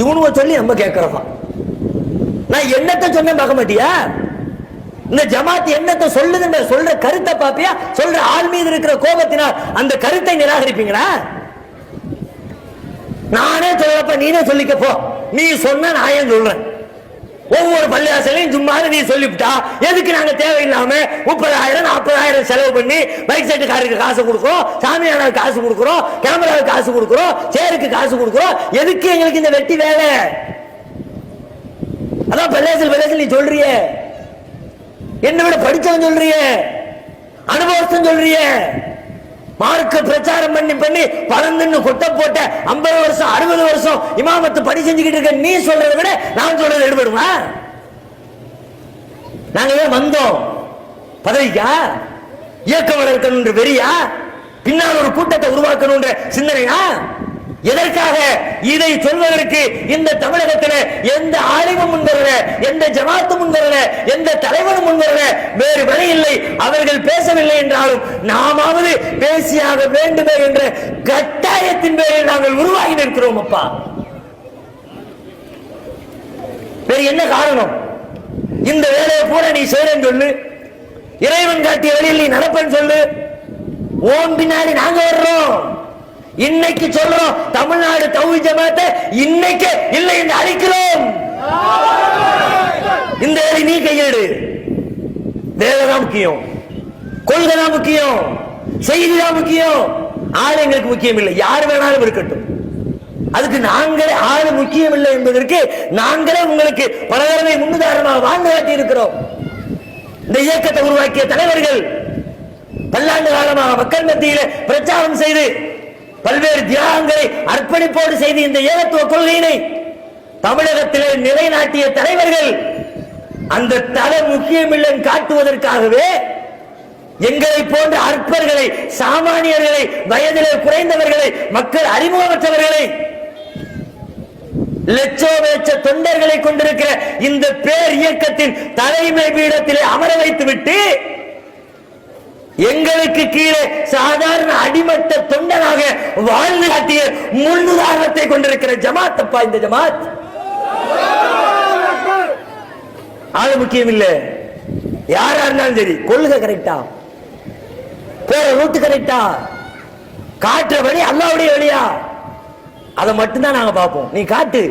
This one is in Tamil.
இவனுவ சொல்லி நம்ம கேட்கிறோம். நான் என்னத்தை சொன்ன பார்க்க மாட்டியா? இந்த ஜமாத் என்னத்தை சொல்லுது, சொல்ற கருத்தை பாப்பியா? சொல்ற ஆள் மீது இருக்கிற கோபத்தினால் அந்த கருத்தை நிராகரிப்பீங்களா? நானே சொல்லப்ப நீனே சொல்லிக்க போ. நீ சொன்ன நான் ஏன் சொல்றேன்? ஒவ்வொரு பள்ளியாசலையும் சும்மா நீ சொல்லிவிட்டா எதுக்கு நாங்க தேவையில்லாம 30,000 40,000 செலவு பண்ணி பைக் செட்டுக்காரருக்கு காசு கொடுக்கிறோம், சாமியாருக்கு காசு கொடுக்கிறோம், கேமராவுக்கு காசு கொடுக்கிறோம், சேருக்கு காசு கொடுக்கிறோம்? எதுக்கு எங்களுக்கு இந்த வெட்டி வேலை? அதான் பள்ளியாசல் நீ சொல்றிய, என்ன விட படிச்சவன் சொல்றிய, அனுபவம் சொல்றிய, மார்க்க பிரச்சாரம் பண்ணி பண்ணி பறந்துன்னு கொட்ட போட்ட 50 வருஷம் 60 வருஷம் இமாமத்து பணி செஞ்சுக்கிட்டு இருக்க நீ சொல்றதை விட நான் சொல்றது எடுபடுமா? நாங்க ஏன் வந்தோம்? பதவிக்கா? இயக்கம் வளர்க்கணும் வெறியா? பின்னால் ஒரு கூட்டத்தை உருவாக்கணும் சிந்தனையா? எதற்காக? இதை சொல்வதற்கு இந்த தமிழகத்தில் எந்த ஆலிமும் முன்வரல, எந்த ஜமாத்தும் முன்வரல, எந்த தலைவனும் முன்வரல. வேறு வழி இல்லை. அவர்கள் பேசவில்லை என்றாலும் நாமாவது பேசியாக வேண்டுமே என்ற கட்டாயத்தின் பேரில் நாங்கள் உருவாகி நிற்கிறோம். அப்பா, வேறு என்ன காரணம்? இந்த வேலையை பூரா நீ செய்றேன்னு சொல்லு, இறைவன் காட்டிய வழியில் நீ நடப்பேன்னு சொல்லு. ஓம் பின்னாடி நாங்க வர்றோம். இன்னைக்கு சொல்றோம், தமிழ்நாடு தௌஹீத் ஜமாத்தை இன்னைக்கு இல்லை என்று அழைக்கிறோம். இந்த வேலை நீ கையெடு. வேலைதான் முக்கியம், கொள்கை தான் முக்கியம், செய்தி தான் முக்கியம். ஆள் எங்களுக்கு முக்கியம் இல்லை, யார் வேணாலும் இருக்கட்டும். அதுக்கு நாங்களே ஆள் முக்கியம் இல்லை என்பதற்கு நாங்களே உங்களுக்கு பல தடவை முன்னுதாரணமாக வாழ்ந்து காட்டி இருக்கிறோம். இந்த இயக்கத்தை உருவாக்கிய தலைவர்கள் பல்லாண்டு காலமாக மக்கள் மத்தியில் பிரச்சாரம் செய்து பல்வேறு தியாகங்களை அர்ப்பணிப்போடு செய்து இந்த ஏகத்துவ கொள்கையினை தமிழகத்திலே நிலைநாட்டிய தலைவர்கள் அந்த தலை முக்கியமில்லை காட்டுவதற்காகவே எங்களை போன்ற அற்பர்களை, சாமானியர்களை, வயதிலே குறைந்தவர்களை, மக்கள் அறிமுகமற்றவர்களை, லட்சோபேட்ச தொண்டர்களை கொண்டிருக்கிற இந்த பேர் இயக்கத்தின் தலைமை பீடத்திலே அமர வைத்துவிட்டு எங்களுக்கு கீழே சாதாரண அடிமட்ட தொண்டனாக வாழ்ந்து காட்டிய முன்னுதாரணத்தை கொண்டிருக்கிற ஜமாத். அப்பா, இந்த ஜமாத் ஆளு முக்கியம் இல்ல, யாரா இருந்தாலும் சரி, கொள்கை கரெக்டா, போற ரூட் கரெக்டா, காட்டுற வழி அல்லாஹ்வுடைய வழியா, அதை மட்டும்தான் நாங்க பார்ப்போம். நீ காட்டு.